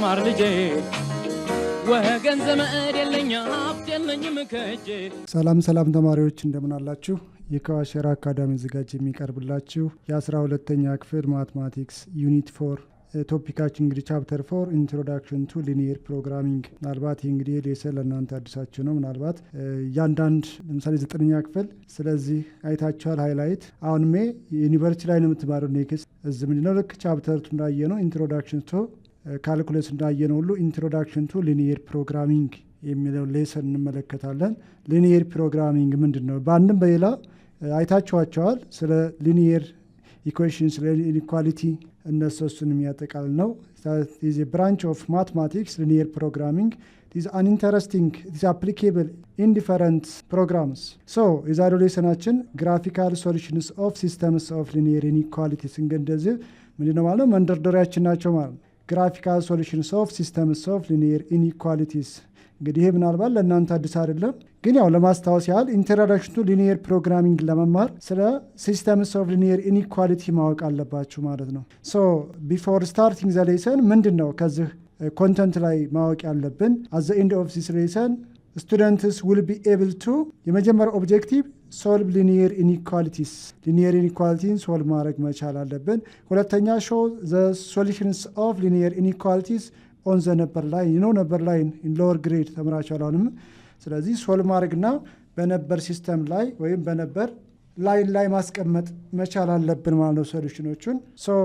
ተማር ልጄ ወገን ዘመድ የለኝ ሀብት የለኝም ከእጄ። ሰላም ተማሪዎች እንደምን አላችሁ? የከዋሸራ አካዳሚ ዝጋጅ የሚቀርብላችሁ የ12ኛ ክፍል ማትማቲክስ ዩኒት 4 ቶፒካችን እንግዲህ ቻፕተር 4 ኢንትሮዳክሽን ቱ ሊኒየር ፕሮግራሚንግ። ምናልባት ይህ እንግዲህ ሌሰን ለእናንተ አዲሳችሁ ነው። ምናልባት እያንዳንድ ለምሳሌ 9ኛ ክፍል ስለዚህ አይታችኋል። ሃይላይት አሁን ዩኒቨርሲቲ ላይ ነው የምትማሩ። ኔክስት እዚህ ምንድነው ልክ ቻፕተር ቱ እንዳየ ነው ኢንትሮዳክሽን ቱ ካልኩለስ እንዳየ ነው ሁሉ ኢንትሮዳክሽን ቱ ሊኒየር ፕሮግራሚንግ የሚለው ሌሰን እንመለከታለን። ሊኒየር ፕሮግራሚንግ ምንድን ነው? በአንድም በሌላ አይታችኋቸዋል። ስለ ሊኒየር ኢኩዌሽን፣ ስለ ኢኒኳሊቲ እነሱን የሚያጠቃልል ነው። ኢዝ ኤ ብራንች ኦፍ ማትማቲክስ ሊኒየር ፕሮግራሚንግ ኢዝ አን ኢንተረስቲንግ ኢዝ አፕሊኬብል ኢን ዲፈረንት ፕሮግራምስ። ሶ የዛሬው ሌሰናችን ግራፊካል ሶሉሽንስ ኦፍ ሲስተምስ ኦፍ ሊኒየር ኢኒኳሊቲስ እንደዚህ ምንድነው ማለት ነው መንደርደሪያችን ናቸው ማለት ነው። ግራፊካል ሶሉሽንስ ኦፍ ሲስተምስ ኦፍ ሊኒየር ኢኒኳሊቲስ እንግዲህ ይሄ ምናልባት ለእናንተ አዲስ አይደለም፣ ግን ያው ለማስታወስ ያህል ኢንትሮዳክሽን ቱ ሊኒየር ፕሮግራሚንግ ለመማር ስለ ሲስተምስ ኦፍ ሊኒየር ኢኒኳሊቲ ማወቅ አለባችሁ ማለት ነው። ሶ ቢፎር ስታርቲንግ ዘ ሌሰን ምንድን ነው ከዚህ ኮንተንት ላይ ማወቅ ያለብን? አት ዘ ኤንድ ኦፍ ዚስ ሌሰን ስቱደንትስ ዊል ቢ ኤብል ቱ የመጀመሪያው ኦብጀክቲቭ ሶልቭ ሊኒየር ኢኒኳሊቲስ፣ ሊኒየር ኢኒኳሊቲን ሶልቭ ማድረግ መቻል አለብን። ሁለተኛ ሾው ዘ ሶሉሽንስ ኦፍ ሊኒየር ኢኒኳሊቲስ ኦን ዘ ነበር ላይን ነው። ነበር ላይን ኢን ሎወር ግሬድ ተምራችኋል አሁንም። ስለዚህ ሶልቭ ማድረግና በነበር ሲስተም ላይ ወይም በነበር ላይን ላይ ማስቀመጥ መቻል አለብን ማለት ነው ሶሉሽኖቹን። ሶ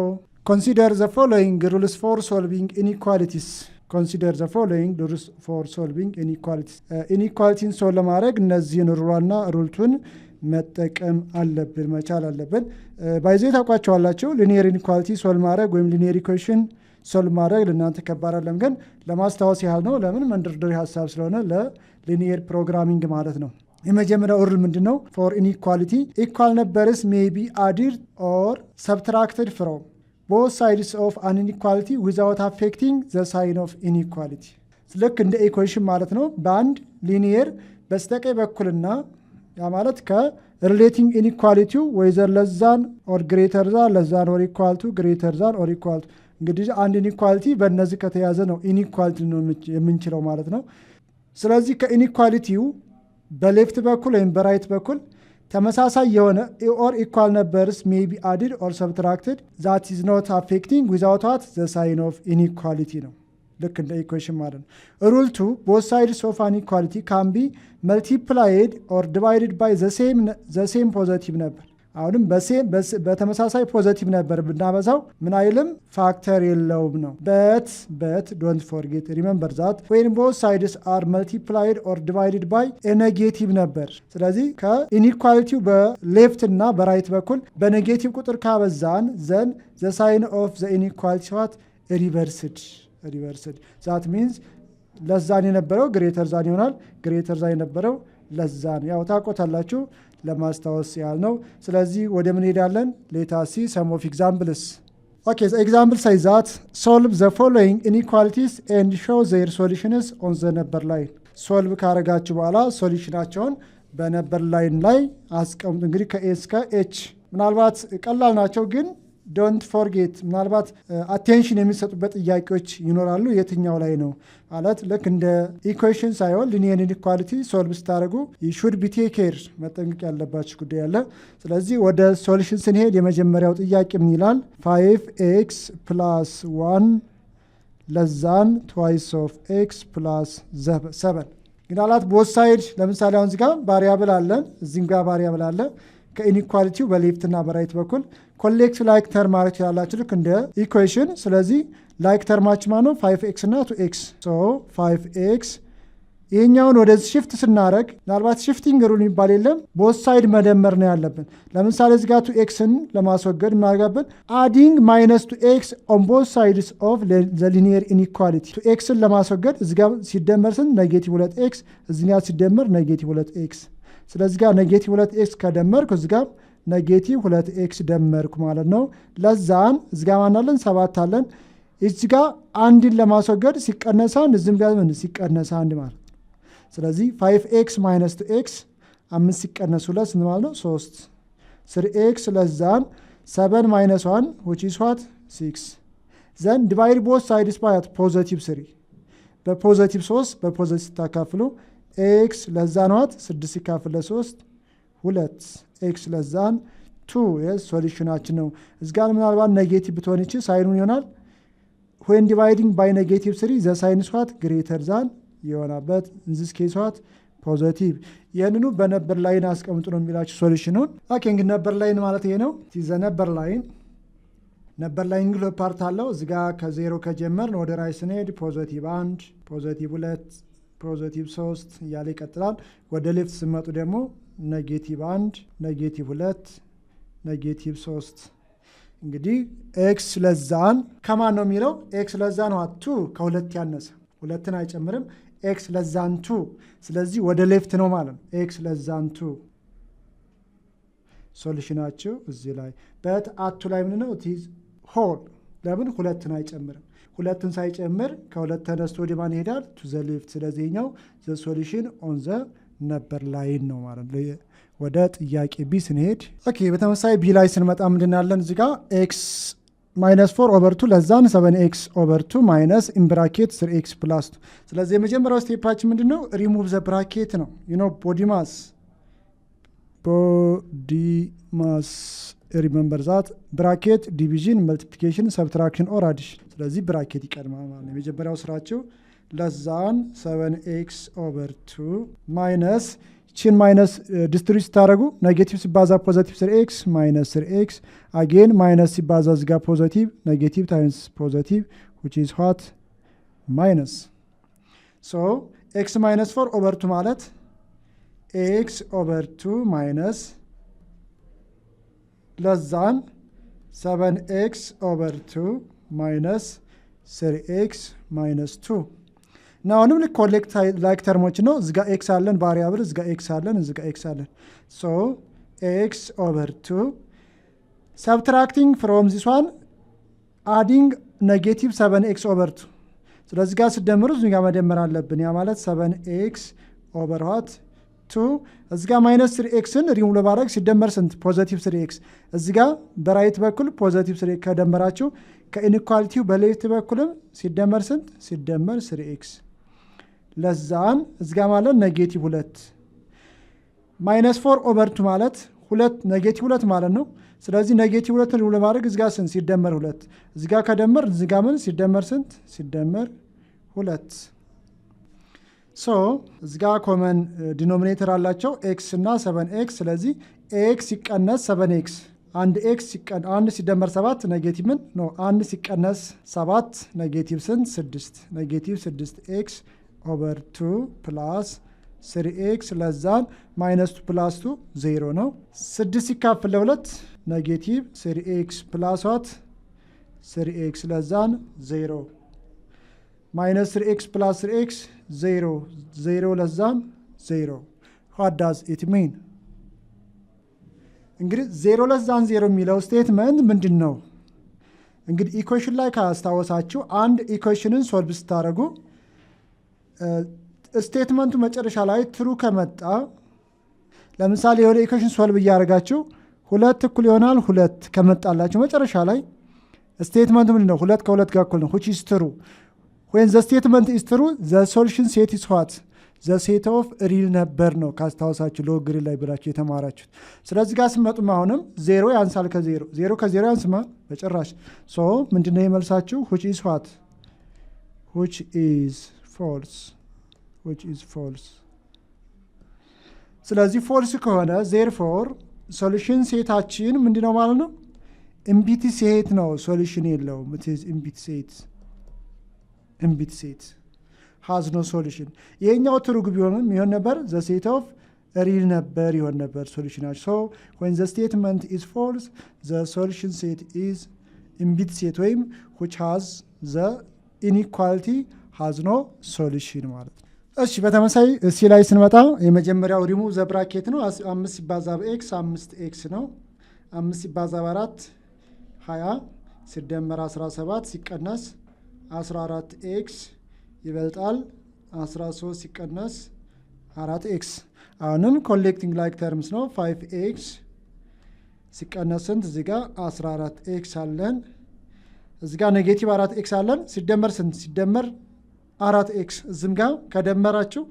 ኮንሲደር ዘ ፎሎዊንግ ሩልስ ፎር ሶልቪንግ ኢኒኳሊቲስ። ኮንሲደር ዘ ፎሎዊንግ ሩልስ ፎር ሶልቪንግ ኢኒኳሊቲስ። ኢኒኳሊቲን ሶልቭ ለማድረግ እነዚህን ሩሏና ሩልቱን መጠቀም አለብን መቻል አለብን። ባይዘ ታውቋቸዋላችሁ። ሊኒየር ኢኒኳሊቲ ሶልቭ ማድረግ ወይም ሊኒየር ኢኩዌሽን ሶልቭ ማድረግ ለእናንተ ከባድ አይደለም፣ ግን ለማስታወስ ያህል ነው። ለምን መንደርደሪ ሀሳብ ስለሆነ ለሊኒየር ፕሮግራሚንግ ማለት ነው። የመጀመሪያው ሩል ምንድን ነው? ፎር ኢኒኳሊቲ ኢኳል ነበርስ ሜይ ቢ አዲድ ኦር ሰብትራክትድ ፍሮም ቦዝ ሳይድስ ኦፍ አን ኢኒኳሊቲ ዊዛውት አፌክቲንግ ዘ ሳይን ኦፍ ኢኒኳሊቲ። ልክ እንደ ኢኩዌሽን ማለት ነው። በአንድ ሊኒየር በስተቀኝ በኩልና ያ ማለት ከሪሌቲንግ ኢኒኳሊቲው ወይዘር ለዛን ኦር ግሬተር ዛን ለዛን ኦር ኢኳልቱ ግሬተር ዛን ኦር ኢኳልቱ። እንግዲህ አንድ ኢኒኳሊቲ በእነዚህ ከተያዘ ነው ኢኒኳሊቲ ነው የምንችለው ማለት ነው። ስለዚህ ከኢኒኳሊቲው በሌፍት በኩል ወይም በራይት በኩል ተመሳሳይ የሆነ ኦር ኢኳል ነበርስ ሜይ ቢ አድድ ኦር ሰብትራክትድ ዛት ኢዝ ኖት አፌክቲንግ ዊዛውት ዋት ዘ ሳይን ኦፍ ኢኒኳሊቲ ነው። ልክ እንደ ኢኩዌሽን ማለት ነው። ሩል ቱ ቦዝ ሳይድስ ኦፍ አን ኢኳሊቲ ካን ቢ መልቲፕላይድ ኦር ዲቫይድድ ባይ ዘ ሴም ፖዘቲቭ ነበር። አሁንም በተመሳሳይ ፖዘቲቭ ነበር ብናበዛው ምን አይልም ፋክተር የለውም ነው። በት ዶንት ፎርጌት ሪመምበር ዛት ዌን ቦዝ ሳይድስ አር መልቲፕላይድ ኦር ዲቫይድድ ባይ ኔጌቲቭ ነበር። ስለዚህ ከኢኒኳሊቲው በሌፍት እና በራይት በኩል በኔጌቲቭ ቁጥር ካበዛን ዘን ዘ ሳይን ኦፍ ዘ ኢኒኳሊቲ ዋት ሪቨርስድ ዛት ሚንስ ለዛን የነበረው ግሬተር ዛን ይሆናል። ግሬተር ዛን የነበረው ለዛን ያው ታቆታላችሁ ለማስታወስ ያህል ነው። ስለዚህ ወደ ምን ሄዳለን? ሌታ ሲ ሰም ኦፍ ኤግዛምፕልስ። ኦኬ ዘ ኤግዛምፕል ሳይ ዛት ሶልቭ ዘ ፎሎዊንግ ኢኒኳሊቲስ ኤንድ ሾው ዜር ሶሉሽንስ ኦን ዘ ነበር ላይን። ሶልቭ ካረጋችሁ በኋላ ሶሉሽናቸውን በነበር ላይን ላይ አስቀምጡ። እንግዲህ ከኤ እስከ ኤች ምናልባት ቀላል ናቸው፣ ግን ዶንት ፎርጌት ምናልባት አቴንሽን የሚሰጡበት ጥያቄዎች ይኖራሉ። የትኛው ላይ ነው ማለት ልክ እንደ ኢኩዌሽን ሳይሆን ሊኒየር ኢኒኳሊቲ ሶልቭ ስታደርጉ ሹድ ቢ ቴክ ኬር መጠንቀቅ ያለባችሁ ጉዳይ አለ። ስለዚህ ወደ ሶሉሽን ስንሄድ የመጀመሪያው ጥያቄ ምን ይላል? 5x ፕላስ 1 ለዛን ትዋይስ ኦፍ ኤክስ ፕላስ 7 ግናላት ቦዝ ሳይድ። ለምሳሌ አሁን እዚጋ ቫሪያብል አለን፣ እዚህም ጋር ቫሪያብል አለ። ከኢኒኳሊቲው በሌፍት እና በራይት በኩል ኮሌክት ላይክ ተርም ማለት ያላችሁ ልክ እንደ ኢኩዌሽን። ስለዚህ ላይክ ተርማች ማ ነው 5x እና 2x። ሶ 5x ይሄኛውን ወደዚህ ሽፍት ስናደረግ ምናልባት ሽፍቲንግ ሩል የሚባል የለም፣ ቦዝ ሳይድ መደመር ነው ያለብን። ለምሳሌ እዚህ ጋር 2xን ለማስወገድ እናደርጋለን አዲንግ ማይነስ 2x ኦን ቦዝ ሳይድስ ኦፍ ዘ ሊኒየር ኢኒኳሊቲ። 2xን ለማስወገድ እዚህ ጋር ሲደመር ስን ኔጌቲቭ 2x፣ እዚህ ጋር ሲደመር ኔጌቲቭ 2x። ስለዚህ ጋር ኔጌቲቭ 2x ከደመርኩ እዚህ ጋር ኔጌቲቭ 2x ደመርኩ ማለት ነው። ለዛን እዚህ ጋር ማናለን 7 አለን። እዚህ ጋር አንድን ለማስወገድ ሲቀነስ አንድ፣ እዚህም ጋር ምን ሲቀነስ አንድ ማለት ነው። ስለዚህ 5x ማይነስ 2x 5 ሲቀነስ 2 ስንት ማለት ነው? 3 3x ለዛን 7 minus 1 which is what? 6 ዘን ዲቫይድ ቦት ሳይድስ ባይ ፖዘቲቭ 3 በፖዘቲቭ 3 በፖዘቲቭ ስታካፍሉ ኤክስ ለዛን ዋት 6 ሲካፈል ለ3 2 ኤክስ ለዛን 2 ሶሉሽናችን ነው። እዚህ ጋር ምናልባት ኔጌቲቭ ብትሆን ይቺ ሳይኑን ይሆናል when dividing by negative 3 the sign is what greater than ይሆናበት in this case what ፖዘቲቭ። ይህንኑ በነበር ላይን አስቀምጡ ነው የሚላችሁ ሶሉሽኑን። ኦኬ እንግዲህ ነበር ላይን ማለት ይሄ ነው። ዘ ነበር ላይን እንግዲህ ፓርት አለው። እዚህ ጋር ከዜሮ ከጀመርን ወደ ራይ ስንሄድ ፖዘቲቭ 1 ፖዘቲቭ 2 ፖዘቲቭ 3 እያለ ይቀጥላል። ወደ ሌፍት ስመጡ ደግሞ ኔጌቲቭ 1 ኔጌቲቭ 2 ኔጌቲቭ 3። እንግዲህ ኤክስ ለዛን ከማን ነው የሚለው? ኤክስ ለዛን ዋት 2 ከሁለት ያነሰ ሁለትን አይጨምርም። ኤክስ ለዛን 2 ስለዚህ ወደ ሌፍት ነው ማለት ነው። ኤክስ ለዛን 2 ሶሉሽናችሁ እዚህ ላይ በት አቱ ላይ ምን ነው ኢዝ ሆል። ለምን ሁለትን አይጨምርም? ሁለትን ሳይጨምር ከሁለት ተነስቶ ወደ ማን ይሄዳል? ቱ ዘ ሌፍት። ስለዚህኛው ዘ ሶሉሽን ኦን ዘ ነበር ላይን ነው ማለት ነው። ወደ ጥያቄ ቢ ስንሄድ ኦኬ በተመሳሳይ ቢ ላይ ስንመጣ ምንድናለን? እዚህ ጋር ኤክስ -4/2 ለዛን 7x ኦቨር 2 ማይነስ ኢን ብራኬት 3x ፕላስ 2። ስለዚህ የመጀመሪያው ስቴፓችን ምንድን ነው? ሪሙቭ ዘ ብራኬት ነው። ቦዲ ማስ ሪመምበር ዛት ብራኬት ዲቪዥን መልቲፕሊኬሽን ሰብትራክሽን ኦር አዲሽን። ስለዚህ ብራኬት ይቀድማል ማለት ነው። የመጀመሪያው ስራቸው ለዛን 7x ኦቨር 2 ማይነስ ቺን ማይነስ ዲስትሪቢዩት ስታደረጉ ኔጌቲቭ ሲባዛ ፖዘቲቭ 3x ማይነስ 3x አጌን ማይነስ ሲባዛ እዚጋ ፖዘቲቭ ኔጌቲቭ ታይምስ ፖዘቲቭ which is what ማይነስ so x minus 4 over 2 ማለት x over 2 ማይነስ ለዛን 7x over 2 ማይነስ 3x ማይነስ 2 እና አሁንም ልክ ኮሌክት ላይክ ተርሞች ነው። እዚጋ ኤክስ አለን ቫሪያብል፣ እዚጋ ኤክስ አለን፣ እዚጋ ኤክስ አለን። ሶ ኤክስ ኦቨር 2 ሰብትራክቲንግ ፍሮም ዚስ ዋን አዲንግ ኔጌቲቭ 7x ኦቨር 2። ስለዚህ ጋር ስደምሩ እዚጋ መደመር አለብን። ያ ማለት 7x ኦቨር ዋት 2 እዚጋ ማይነስ 3xን ሪሙቭ ለማድረግ ሲደመር ስንት? ፖዘቲቭ 3x። እዚጋ በራይት በኩል ፖዘቲቭ 3x ከደመራችሁ ከኢንኳሊቲው በሌፍት በኩልም ሲደመር ስንት? ሲደመር 3x ለዛን እዚጋ ማለት ኔጌቲቭ 2 ማይነስ 4 ኦቨር 2 ማለት ኔጌቲቭ 2 ማለት ነው። ስለዚህ ኔጌቲቭ 2 ሪሙቭ ለማድረግ እዚጋ ስንት? ሲደመር 2 እዚጋ ከደመር እዚጋ ምን ሲደመር ስንት? ሲደመር 2 ሶ እዚጋ ኮመን ዲኖሚኔተር አላቸው ኤክስ እና 7x። ስለዚህ ኤክስ ሲቀነስ 7x አንድ ሲደመር 7 ኔጌቲቭ ምን ነው? አንድ ሲቀነስ 7 ኔጌቲቭ ስንት? 6 ኔጌቲቭ 6x ኦቨር 2 ፕላስ 3x ለዛን ማይነስ 2 ፕላስ 2 0 ነው። 6 ሲካፈል ለ2 ኔጌቲቭ 3x ፕላስ ዋት 3x ለዛን 0 ማይነስ 3x ፕላስ 3x 0 ለዛን 0 what does it mean? እንግዲህ 0 ለዛን 0 የሚለው ስቴትመንት ምንድን ነው? እንግዲህ ኢኩዌሽን ላይ ካስታወሳችሁ አንድ ኢኩዌሽንን ሶልቭ ስታደርጉ ስቴትመንቱ መጨረሻ ላይ ትሩ ከመጣ ለምሳሌ የሆነ ኢኩዌሽን ሶልቭ እያደረጋችሁ 2 እኩል ይሆናል 2 ከመጣላችሁ መጨረሻ ላይ ስቴትመንቱ ምንድን ነው? 2 ከ2 ጋር እኩል ነው which is true. when the statement is true the solution set is what? the set of real ነበር ነው ካስታወሳችሁ ሎግሪ ላይ ብላችሁ የተማራችሁት። ስለዚህ ጋር ስመጡም አሁንም 0 ያንሳል ከ0 0 ከ0 ያንስማ በጭራሽ። ሶ ምንድነው የመልሳችሁ? which is what? which is false። ስለዚህ ፎልስ ከሆነ therefore ሶሉሽን ሴታችን ምንድነው ማለት ነው? ኢምፒቲ ሴት ነው። ሶሉሽን የለውም። it is empty set has no solution። ይሄኛው ትሩግ ቢሆንም ይሆን ነበር the set of real ነበር ይሆን ነበር ሶሉሽናችን። so when the statement is false the solution set is empty set ወይም which has the inequality has no solution ማለት ነው። እሺ በተመሳይ እሲ ላይ ስንመጣ የመጀመሪያው ሪሙቭ ዘ ብራኬት ነው። 5 ሲባዛ በኤክስ 5x ነው። 5 ሲባዛ በ4 20 ሲደመር 17 ሲቀነስ 14x ይበልጣል 13 ሲቀነስ 4x። አሁንም ኮሌክቲንግ ላይክ ተርምስ ነው። 5x ሲቀነስ ስንት? እዚህ ጋር 14x አለን። እዚህ ጋር ኔጌቲቭ 4x አለን ሲደመር ስንት ሲደመር 4x እዚህም ጋር ከደመራችሁ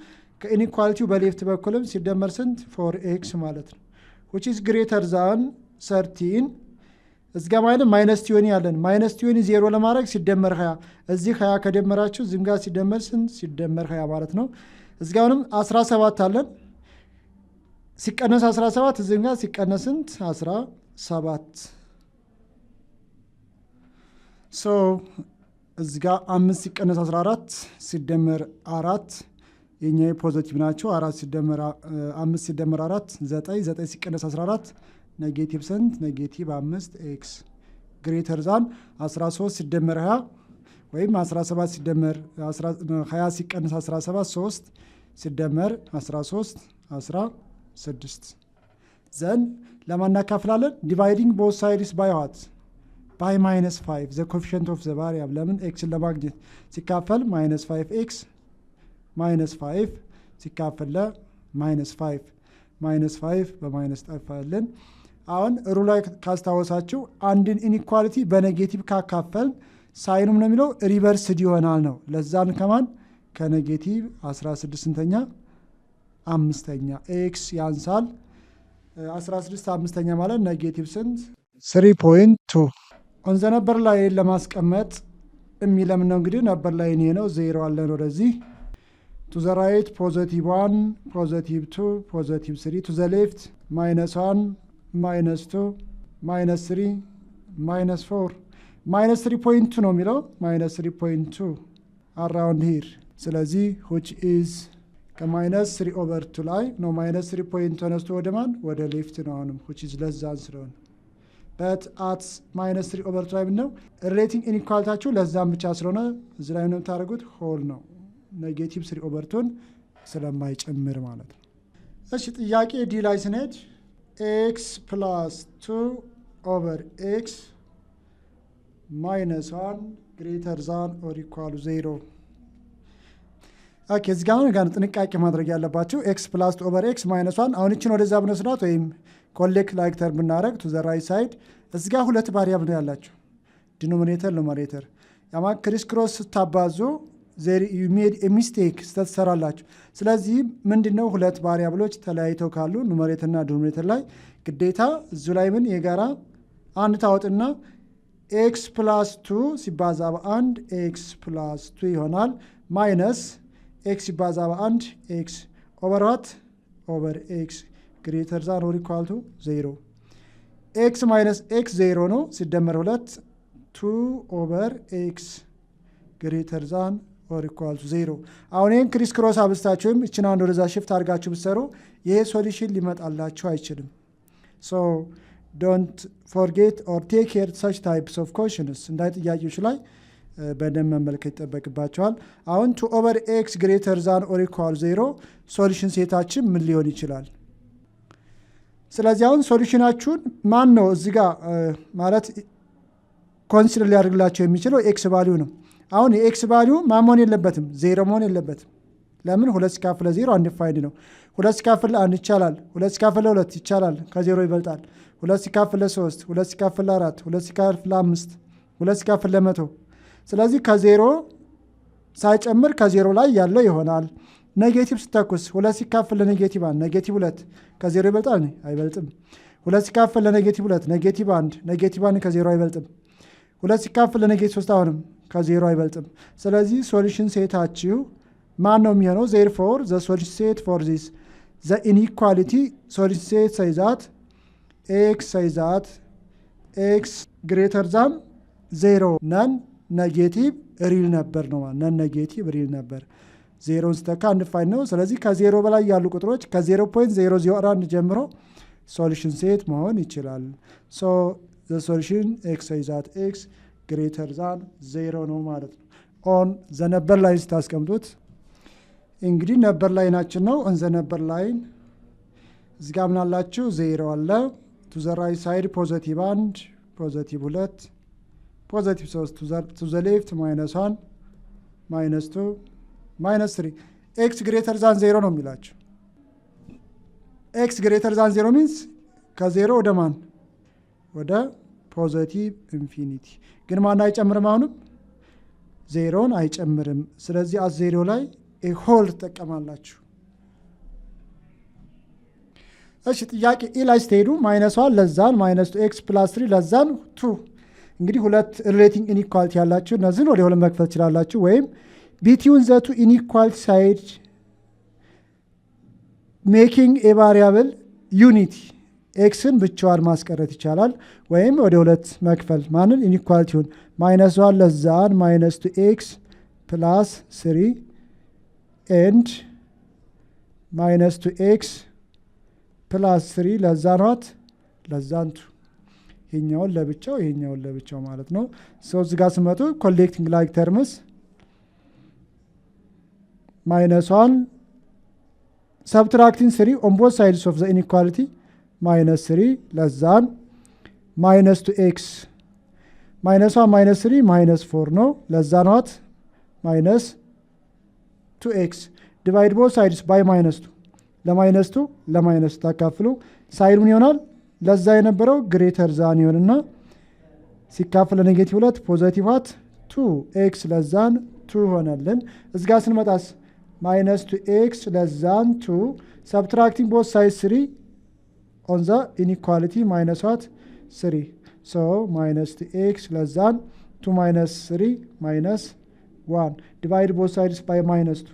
ከኢኒኳሊቲው በሌፍት በኩልም ሲደመር ስንት 4x ማለት ነው which is greater than 13 እዚህ ጋር ማለት ማይነስ 20 ያለን ማይነስ 20 ዜሮ ለማድረግ ሲደመር 20 እዚህ 20 ከደመራችሁ እዚህም ጋር ሲደመር ስንት ሲደመር 20 ማለት ነው እዚህ ጋርም 17 አለን ሲቀነስ 17 እዚህም ጋር ሲቀነስ ስንት 17 ሶ እዚህ ጋር 5 ሲቀነስ 14 ሲደመር 4 የኛ ፖዚቲቭ ናቸው 4 ሲደመር 5 ሲደመር 4 9 ሲቀነስ 14 ኔጌቲቭ ስንት ኔጌቲቭ 5x ግሬተር ዛን 13 ሲደመር 20 ወይም 17 ሲደመር 20 ሲቀነስ 17 3 ሲደመር 13 16 ዘን ለማናካፍላለን ዲቫይዲንግ ቦዝ ሳይድስ ባይ ዋት ባይ ማይነስ 5 ዘ ኮኤፊሽንት ኦፍ ዘ ቫሪያብል ለምን ኤክስን ለማግኘት ሲካፈል ማይነስ 5x ማይነስ 5 ሲካፈል ለማይነስ 5 ማይነስ 5 በማይነስ ጠፋለን አሁን ሩል ላይ ካስታወሳችሁ አንድን ኢኒኳሊቲ በኔጌቲቭ ካካፈል ሳይኑም ነው የሚለው ሪቨርስድ ይሆናል ነው ለዛን ከማን ከኔጌቲቭ 16ኛ አምስተኛ ኤክስ ያንሳል 16 አምስተኛ ማለት ኔጌቲቭ ስንት 3.2 ኦን ዘ ነበር ላይ ለማስቀመጥ የሚለምን ነው እንግዲህ ነበር ላይ ነው 0 አለን ወደዚህ to the right positive 1 positive 2 positive 3 to the left minus 1 minus 2 minus 3 minus 4 minus 3.2 ነው የሚለው minus 3.2 around here ስለዚህ which is ከማይነስ 3 over 2 ላይ ነው minus 3.2 ተነስቶ ወደ ማን ወደ ሌፍት ነው አሁንም which is less than ስለሆነ but at minus 3 over 2 ላይ ነው ሬቲንግ ኢኒኳሊቲያችሁ ለዛም ብቻ ስለሆነ እዚህ ላይ ነው የምታደርጉት ሆል ነው ኔጌቲቭ 3 over 2 ስለማይጨምር ማለት ነው እሺ ጥያቄ ዲ ላይ ስንሄድ x plus 2 over x minus 1 greater than or equal to 0 ኦኬ እዚህ ጋር ጥንቃቄ ማድረግ ያለባችሁ x plus 2 over x minus 1 አሁን እቺን ወደዛ ብንወስዳት ወይም ኮሌክት ላይክ ተርም ብናደርግ to the right side እዚህ ጋር ሁለት ቫሪያብል ነው ያላችሁ ዲኖሚኔተር ኑሜሬተር ያማ ክሪስ ክሮስ ስታባዙ there you made a mistake ስተሰራላችሁ ስለዚህ ምንድነው ሁለት ቫሪያብሎች ተለያይተው ካሉ ኑሜሬተር እና ዲኖሚኔተር ላይ ግዴታ እዚሁ ላይ ምን የጋራ አንድ ታወጥና x plus 2 ሲባዛ በ1 x plus 2 ይሆናል ማይነስ x ሲባዛ በ1 x ኦቨር what ኦቨር x greater than or equal to 0 x minus x 0 ነው ሲደመር 2 2 over x greater than or equal to 0 አሁን ይህን ክሪስ ክሮስ አብስታችሁም እችን አንድ ወደዛ ሽፍት አድርጋችሁ ብትሰሩ ይሄ ሶሉሽን ሊመጣላችሁ አይችልም so don't forget or take care such types of questions እንዳይ ጥያቄዎች ላይ በደንብ መመልከት ይጠበቅባቸዋል አሁን 2 over x greater than or equal 0 ሶሉሽን ሴታችን ምን ሊሆን ይችላል ስለዚህ አሁን ሶሉሽናችሁን ማን ነው እዚህ ጋር ማለት ኮንሲደር ሊያደርግላችሁ የሚችለው ኤክስ ቫልዩ ነው አሁን የኤክስ ቫልዩ ማሞን የለበትም 0 መሆን የለበትም ለምን 2 ሲካፈል 0 አንዲፋይንድ ነው 2 ሲካፈል 1 ይቻላል 2 ሲካፈል 2 ይቻላል ከ0 ይበልጣል 2 ሲካፈል 3 2 ሲካፈል 4 2 ሲካፈል 5 2 ሲካፈል 100 ስለዚህ ከ0 ሳይጨምር ከ0 ላይ ያለው ይሆናል ኔጌቲቭ ስተኩስ 2 ሲካፈል ለኔጌቲቭ 1 ኔጌቲቭ 2 ከ0 ይበልጣል አይበልጥም 2 ሲካፈል ለኔጌቲቭ 2 ኔጌቲቭ 1 ኔጌቲቭ 1 ከ0 አይበልጥም 2 ሲካፈል ለኔጌቲቭ 3 አሁንም ከ0 አይበልጥም ስለዚህ ሶሉሽን ሴታችሁ ማን ነው የሚሆነው therefore the solution set for this the inequality solution set says that x greater than 0 none negative real ነበር ነው none negative real ነበር 0 ስተካ አንፋይን ነው ስለዚህ ከ0 በላይ ያሉ ቁጥሮች ከ0.001 ጀምሮ ሶሉሽን ሴት መሆን ይችላል so the solution x says that x greater than 0 ነው ማለት ነው on the number line ስታስቀምጡት እንግዲህ ነበር ላይናችን ነው on the number line እዚህ ጋር ምን አላችሁ 0 አለ to the right side positive 1 positive 2 positive 3 to the left minus 1 minus 2 minus 3 x greater than 0 ነው የሚላችሁ x greater than 0 means ከ0 ወደ ማን ወደ ፖዘቲቭ ኢንፊኒቲ። ግን ማን አይጨምርም? አሁንም ዜሮን አይጨምርም። ስለዚህ አት ዜሮ ላይ ሆል ትጠቀማላችሁ። እሺ ጥያቄ ኢ ላይ ስትሄዱ -1 ለዛን -2x + 3 ለዛን 2። እንግዲህ ሁለት ሪሌቲንግ ኢኒኳሊቲ ያላችሁ እነዚህን ወደ ሁለት መክፈል ትችላላችሁ። ወይም ቢትዊን ዘ ቱ ኢኒኳሊቲ ሳይድ ሜኪንግ ኤ ቫሪያብል ዩኒቲ ኤክስን ብቻዋን ማስቀረት ይቻላል። ወይም ወደ ሁለት መክፈል ማንን? ኢኒኳሊቲውን -1 ለዛን -2x + 3 ኤንድ -2x + 3 ለዛን ለዛን 2። ይሄኛውን ለብቻው ይሄኛውን ለብቻው ማለት ነው። ሰው እዚህ ጋር ስመጡ ኮሌክቲንግ ላይክ ተርምስ -1 subtracting 3 on both sides of the inequality -3 ለዛን -2x -1 -3 -4 ነው ለዛን -2x divide both sides by -2 ለማይነስ ታካፍሉ ሳይድ ምን ይሆናል? ለዛ የነበረው ግሬተር ዛን ይሆንና ሲካፈል ለኔጌቲቭ 2 ፖዚቲቭ 2x ለዛን 2 ሆነልን። እዚህ ጋር ስንመጣስ -2x ለዛን 2 subtracting both sides 3 on the inequality -3 so -2x ለዛን 2 -3 -1 divide both sides by -2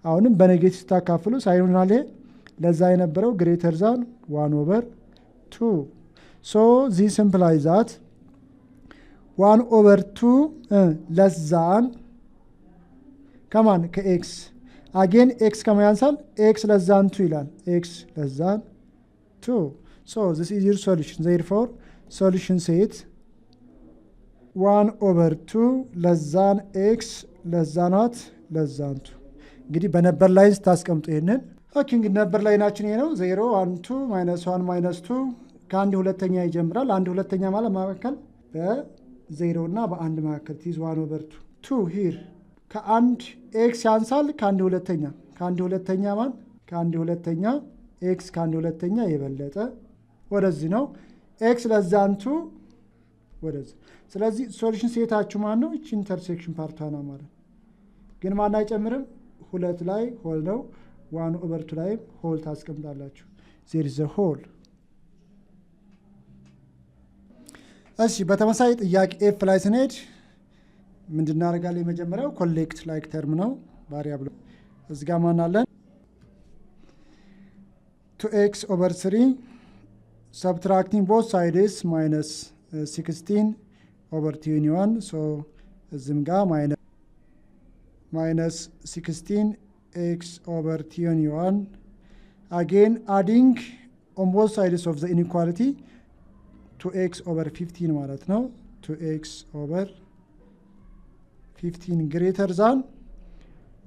አሁንም በኔጌቲቭ ታካፍሉ ሳይድ ይሆናል። ይሄ ለዛ የነበረው ግሬተር ዛን 1/2 so this implies that 1/2 ለዛን ከማን ከኤክስ አጌን ኤክስ ከማን ያንሳል? ኤክስ ለዛን 2 ይላል። ኤክስ ለዛን 2 so this is your solution. therefore solution set 1/2 ለዛን ኤክስ ለዛናት ለዛን 2። እንግዲህ በነበር ላይን ስታስቀምጡ ይሄንን ኦኬ። እንግዲህ ነበር ላይናችን ይሄ ነው 0 1 2 -1 -2 ከአንድ ሁለተኛ ይጀምራል። አንድ ሁለተኛ ማለት መካከል በ0 እና በ1 መካከል ቲዝ 1/2 2 ሂር ከአንድ ኤክስ ያንሳል ከአንድ ሁለተኛ ማን ከአንድ ሁለተኛ ኤክስ ከአንድ ሁለተኛ የበለጠ ወደዚህ ነው። ኤክስ ለዛን 2 ወደዚህ። ስለዚህ ሶሉሽን ሴታችሁ ማን ነው? እቺ ኢንተርሴክሽን ፓርቷ ነው ማለት ግን ማን አይጨምርም? ሁለት ላይ ሆል ነው። 1/2 ላይ ሆል ታስቀምጣላችሁ። ዜር ኢዝ አ ሆል። እሺ በተመሳሳይ ጥያቄ ኤፍ ላይ ስንሄድ ምንድን እናደርጋለን? የመጀመሪያው ኮሌክት ላይክ ተርም ነው ቫሪያብል። እዚህ ጋር ማን አለን? 2x/3 subtracting both sides -16/21 so እዚህም ጋር -16x/21 again adding on both sides of the inequality 2x/15 ማለት ነው። 2x/15 greater than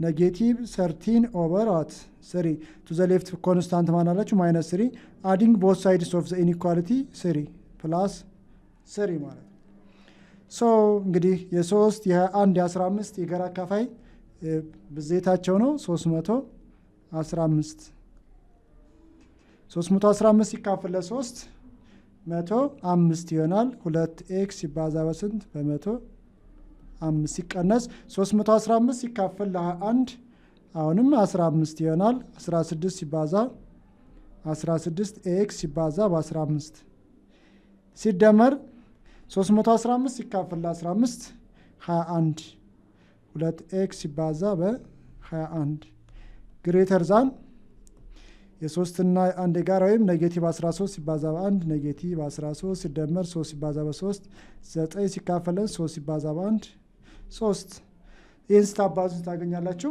-13/3 to the left constant ማን አላችሁ? -3 adding both sides of the inequality 3 plus 3 ማለት ነው። ሶ እንግዲህ የ3 የ21 የ15 የጋራ አካፋይ ብዜታቸው ነው 315 ሲካፈል ለ3 105 ይሆናል። 2x ሲባዛ በስንት በ105 ሲቀነስ 315 ሲካፈል ለ21 አሁንም 15 ይሆናል። 16 ሲባዛ 16 x ሲባዛ በ15 ሲደመር 315 ሲካፈል ለ15 21 2x ሲባዛ በ21 ግሬተር ዛን የ3 እና 1 ጋር ወይም ኔጌቲቭ 13 ሲባዛ በ1 ኔጌቲቭ 13 ሲደመር 3 ሲባዛ በ3 9 ሲካፈል 3 ሲባዛ በ1 3 ይህን ስታባዙ ታገኛላችሁ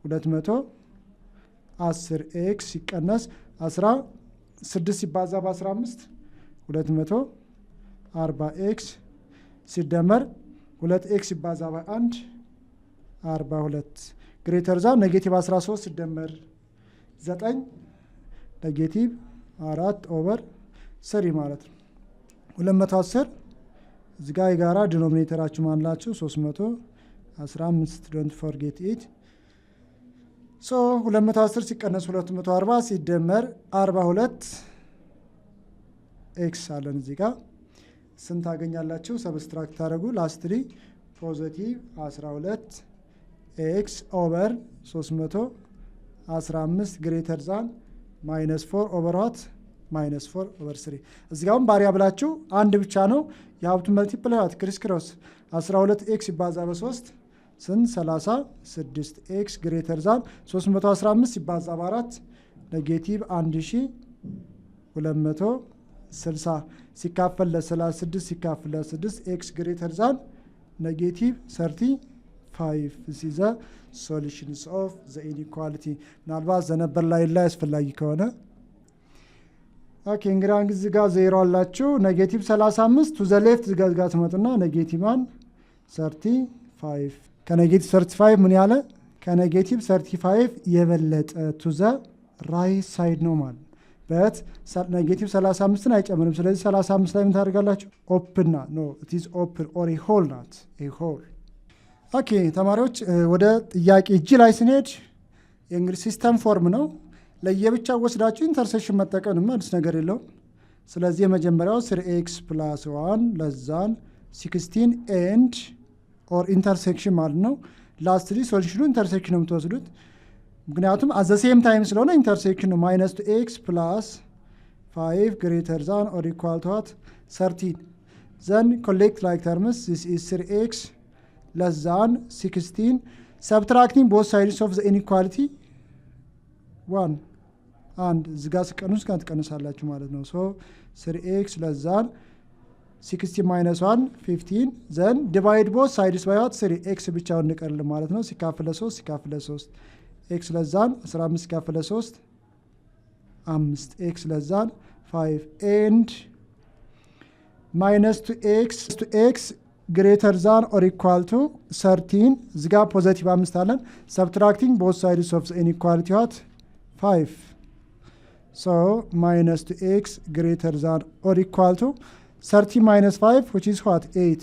210x ሲቀነስ 16 ሲባዛ በ15 240x ሲደመር 2x ሲባዛ በ1 42 ግሬተር ዛን ኔጌቲቭ 13 ሲደመር 9 ኔጌቲቭ 4/3 ማለት ነው። 210 እዚህ ጋር የጋራ ዲኖሚኔተራችሁ ማንላችሁ 315 ዶንት ፎርጌት ኢት። ሶ 210 ሲቀነስ 240 ሲደመር 42 ኤክስ አለን እዚህ ጋር ስንት ታገኛላችሁ? ሰብስትራክት ታደርጉ ላስትሊ ፖዚቲቭ 12 ኤክስ ኦቨር 315 ግሬተር ዛን -4 ኦቨር ዋት -4 ኦቨር 3 እዚህ ጋር ቫሪያብላችሁ አንድ ብቻ ነው። የሀብቱ መልቲፕላይ ዋት ክሪስ ክሮስ 12 ኤክስ ይባዛ በ3 ስንት 36 ኤክስ ግሬተር ዛን 315 ይባዛ በ4 ኔጌቲቭ 1260 ሲካፈል ለ36 ሲካፈል ለ6 ኤክስ ግሬተር ዛን ኔጌቲቭ 35 this is the solutions of the inequality ምናልባት ዘነበር ላይ አስፈላጊ ከሆነ ኦኬ እንግዲህ እዚህ ጋር ዜሮ አላችሁ ኔጌቲቭ 35 ቱ ዘ ሌፍት ጋር ትመጡና ኔጌቲቭ 35 ከኔጌቲቭ 35 ምን ያለ ከኔጌቲቭ 35 የበለጠ ቱ ዘ ራይት ሳይድ ነው ማለት በት ኔጌቲቭ 35ን አይጨምርም። ስለዚህ 35 ላይ ምን ታደርጋላችሁ? ኦፕን ና ኖ ኢት ኢዝ ኦፕን ኦር ኤ ሆል ናት ኤ ሆል። ኦኬ ተማሪዎች ወደ ጥያቄ እጅ ላይ ስንሄድ የእንግሊዝ ሲስተም ፎርም ነው። ለየብቻ ወስዳችሁ ኢንተርሴክሽን መጠቀም አዲስ ነገር የለውም። ስለዚህ የመጀመሪያው 3x + 1 ለዛን 16 ኤንድ ኦር ኢንተርሴክሽን ማለት ነው። ላስትሊ ሶሉሽኑ ኢንተርሴክሽን ነው የምትወስዱት ምክንያቱም አት ዘ ሴም ታይም ስለሆነ ኢንተርሴክሽን ነው። -2x + 5 ግሬተር ዛን ኦር ኢኳል ቱ ዋት 13 ዘን ኮሌክት ላይክ ተርምስ ዚስ ኢዝ 3x less than 16 subtracting both sides of the inequality 1 and እዚህ ጋር ስቀንሱ ጋር ትቀንሳላችሁ ማለት ነው። ሶ 3x less than 16 minus 1 15 then divide both sides by what 3x ብቻውን እንቀርል ማለት ነው። ሲካፈል ለ3 ሲካፈል ለ3 x less than 15 ሲካፈል ለ3 5 x less than 5 and minus 2x to x greater than or equal to 13 እዚህ ጋር ፖዚቲቭ 5 አለን subtracting both sides of the inequality what 5 so minus 2x greater than or equal to 30 minus 5 which is what 8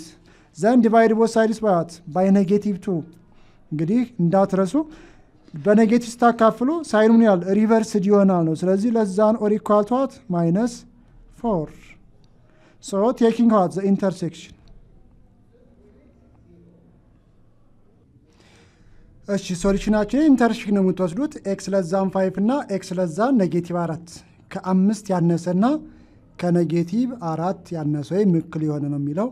then divide both sides by what by -2 እንግዲህ እንዳትረሱ በኔጌቲቭ ስታካፍሉ ሳይኑ ምን ያህል ሪቨርስድ ይሆናል ነው። ስለዚህ ለዛን or equal to what -4 so taking what the intersection እሺ ሶሉሽናችን ኢንተርሴክሽን ነው የምትወስዱት ኤክስ ለዛን 5 እና ኤክስ ለዛን -4 ከ5 ያነሰና ከኔጌቲቭ 4 ያነሰ ወይም እኩል የሆነ ነው የሚለው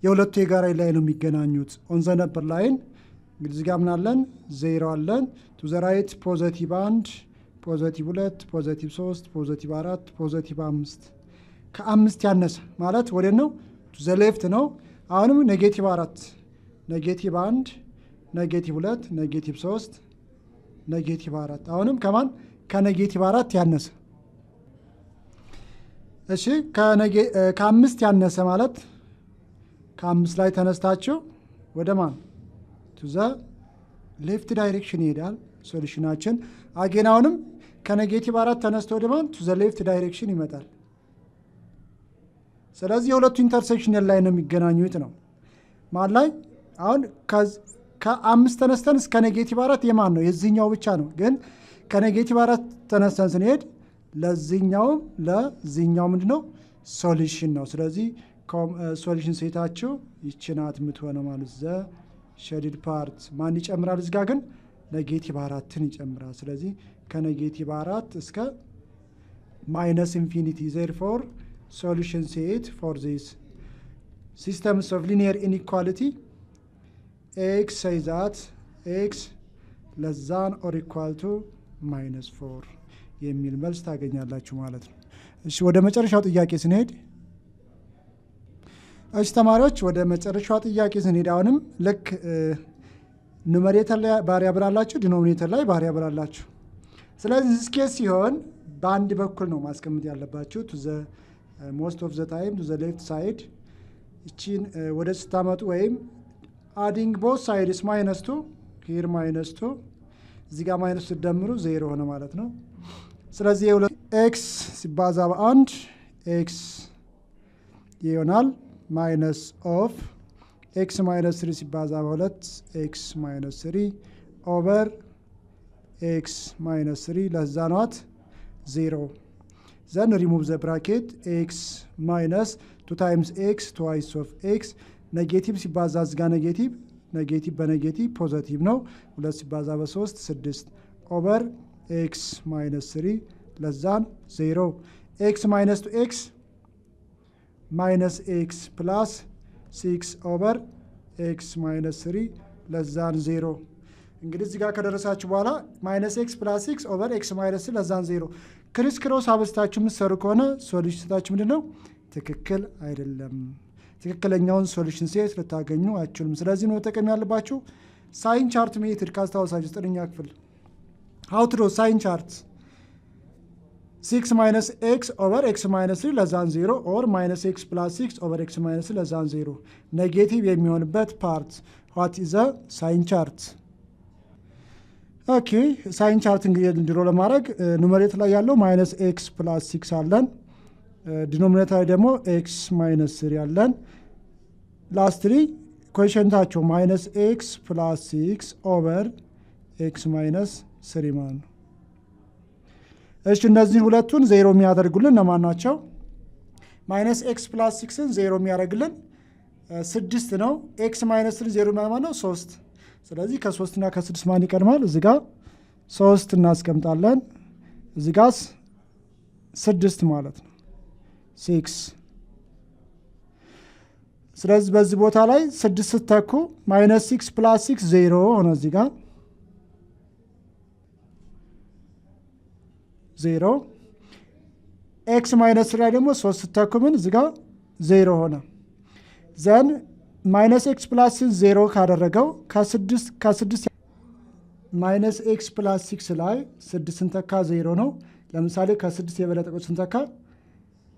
የሁለቱ የጋራ ላይ ነው የሚገናኙት። ኦን ዘ ነበር ላይን እንግዲህ ጋር ምን አለን 0 አለን ቱ ዘ ራይት ፖዚቲቭ 1 ፖዚቲቭ 2 ፖዚቲቭ 3 ፖዚቲቭ 4 ፖዚቲቭ 5 ከ5 ያነሰ ማለት ወደ ነው ቱ ዘ ሌፍት ነው። አሁንም -4 -1 -2 -3 -4 አሁንም ከማን ከ-4 ያነሰ እሺ ከ5 ያነሰ ማለት ከ5 ላይ ተነስታችሁ ወደ ማን ቱ ዘ ሌፍት ዳይሬክሽን ይሄዳል ሶሉሽናችን። አጌን አሁንም ከ-4 ተነስቶ ወደ ማን ቱ ዘ ሌፍት ዳይሬክሽን ይመጣል። ስለዚህ የሁለቱ ኢንተርሴክሽን ላይ ነው የሚገናኙት ነው ማለት ላይ አሁን ከ5 ተነስተን እስከ -4 የማን ነው የዚህኛው ብቻ ነው። ግን ከ-4 ተነስተን ስንሄድ ለዚህኛው ምንድነው ሶሉሽን ነው። ስለዚህ ሶሉሽን ሴታችሁ ይችናት የምትሆነው ማለት ዘ ሼድድ ፓርት ማን ይጨምራል እዚህ ጋር ግን -4ን ይጨምራል። ስለዚህ ከ-4 እስከ -infinity therefore solution set for this systems of linear inequality x says that x less than or equal to -4 የሚል መልስ ታገኛላችሁ ማለት ነው። እሺ ወደ መጨረሻው ጥያቄ ስንሄድ እሺ ተማሪዎች ወደ መጨረሻው ጥያቄ ስንሄድ አሁንም ልክ ኑሜሬተር ላይ ቫሪያብል አላችሁ ዲኖሚኔተር ላይ ቫሪያብል አላችሁ። ስለዚህ this case ሲሆን በአንድ በኩል ነው ማስቀመጥ ያለባችሁ to the most of the time to the left side እቺን ወደ ስታመጡ ወይም adding both sides -2 here -2 እዚህ ጋር ማይነስ ሲደምሩ 0 ሆነ ማለት ነው። ስለዚህ x ሲባዛ በ1 x ይሆናል ማይነስ ኦፍ x -3 ሲባዛ በ2 x -3 ኦቨር x -3 ለዛ ነው 0 then remove the bracket x minus 2 times x twice of x negative ሲባዛ እዚህ ጋር ኔጌቲቭ በኔጌቲቭ ፖዚቲቭ ነው 2 ሲባዛ በ3 6 over x minus 3 less than 0 x minus 2x minus x plus 6 over x minus 3 less than 0 እንግዲህ እዚህ ጋር ከደረሳችሁ በኋላ minus x plus 6 over x minus 3 less than 0 ክሪስ ክሮስ አበስታችሁ የምትሰሩ ከሆነ ሶሉሽናችሁ ምንድነው ትክክል አይደለም ትክክለኛውን ሶሉሽን ሴት ልታገኙ አትችሉም ስለዚህ ነው ተጠቀም ያለባችሁ ሳይን ቻርት ሜትድ ካስታወሳችሁ 9ኛ ክፍል how to draw sign chart 6 minus x over x minus 3 less than 0 or minus x plus 6 over x minus 3 less than 0 negative የሚሆንበት part what is a sign chart ኦኬ ሳይን ቻርት እንግዲህ ድሮ ለማድረግ ኑሜሬተር ላይ ያለው minus x plus 6 አለን ዲኖሚኔተር ላይ ደግሞ x minus 3 አለን ላስትሊ ኮኤፊሺየንታቸው minus x plus 6 over x minus 3 ማለት ነው እሺ እነዚህ ሁለቱን ዜሮ የሚያደርጉልን ለማን ናቸው minus x plus 6ን ዜሮ የሚያደርግልን 6 ነው x minus 3 ዜሮ ማለት ነው 3 ስለዚህ ከ3 እና ከ6 ማን ይቀድማል እዚህ ጋር 3 እናስቀምጣለን እዚህ ጋር 6 ማለት ነው 6 ስለዚህ በዚህ ቦታ ላይ 6 ስተኩ minus 6 plus 6 0 ሆነ እዚህ ጋር 0 x minus 3 ላይ ደግሞ 3 ስተኩ ምን እዚህ ጋር 0 ሆነ then minus x plus 6 0 ካደረገው ከ6 minus x plus 6 ላይ 6 ስንተካ 0 ነው ለምሳሌ ከ6 የበለጠው ስንተካ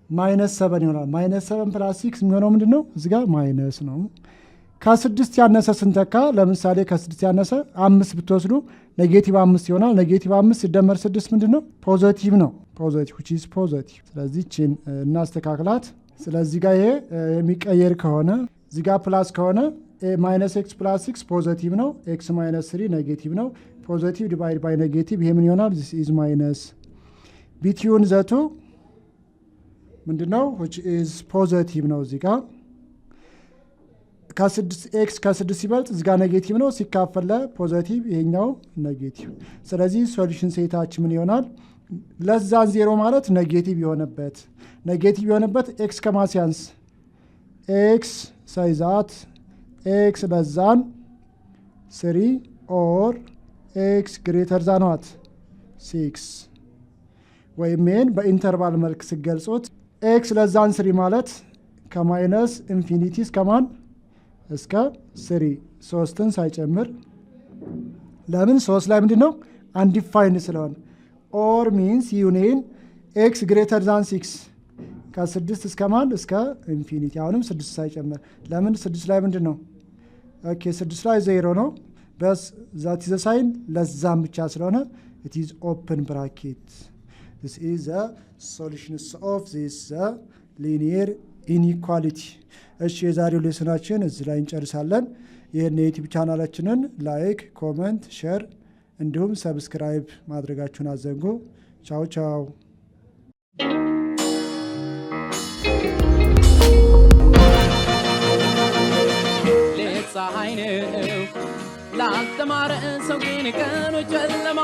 minus 7 ይሆናል minus 7 plus 6 የሚሆነው ምንድነው እዚህ ጋር minus ነው ከ6 ያነሰ ስንተካ ለምሳሌ ከ6 ያነሰ 5 ብትወስዱ ኔጌቲቭ 5 ይሆናል ኔጌቲቭ 5 ሲደመር 6 ምንድነው ፖዚቲቭ ነው ፖዚቲቭ which is positive ስለዚህ ቺን እናስተካክላት ስለዚህ ጋር ይሄ የሚቀየር ከሆነ እዚህ ጋር ፕላስ ከሆነ minus x plus 6 ፖዚቲቭ ነው x minus 3 ኔጌቲቭ ነው ፖዚቲቭ ዲቫይድ ባይ ኔጌቲቭ ይሄ ምን ይሆናል this is minus between the two ምንድነው which is positive ነው እዚህ ጋር ከ6 x ከ6 ሲበልጥ እዚህ ጋር ኔጌቲቭ ነው ሲካፈል ለፖዚቲቭ ይሄኛው ኔጌቲቭ ስለዚህ ሶሉሽን ሴታችን ምን ይሆናል ለዛን 0 ማለት ኔጌቲቭ የሆነበት x ከማሲያንስ x ሳይዛት x ለዛን 3 or x greater than what 6 ወይም ሜን በኢንተርቫል መልክ ሲገልጹት x ለዛን 3 ማለት ከማይነስ ኢንፊኒቲ እስከማን እስከ 3 3ን ሳይጨምር ለምን 3 ላይ ምንድነው undefined ስለሆነ or means union x greater than 6 ከ6 እስከማን እስከ ኢንፊኒቲ አሁንም 6 ሳይጨምር ለምን 6 ላይ ምንድነው ኦኬ 6 ላይ 0 ነው በስ that is a sign ለዛም ብቻ ስለሆነ it is open bracket this is the solutions of this linear inequality እሺ የዛሬው ሌሰናችን እዚህ ላይ እንጨርሳለን ይሄን የዩቲዩብ ቻናላችንን ላይክ ኮሜንት ሼር እንዲሁም ሰብስክራይብ ማድረጋችሁን አዘንጉ ቻው ቻው ፀሐይ ነው ላልተማረ ሰው ግን ቀኑ ጨለማ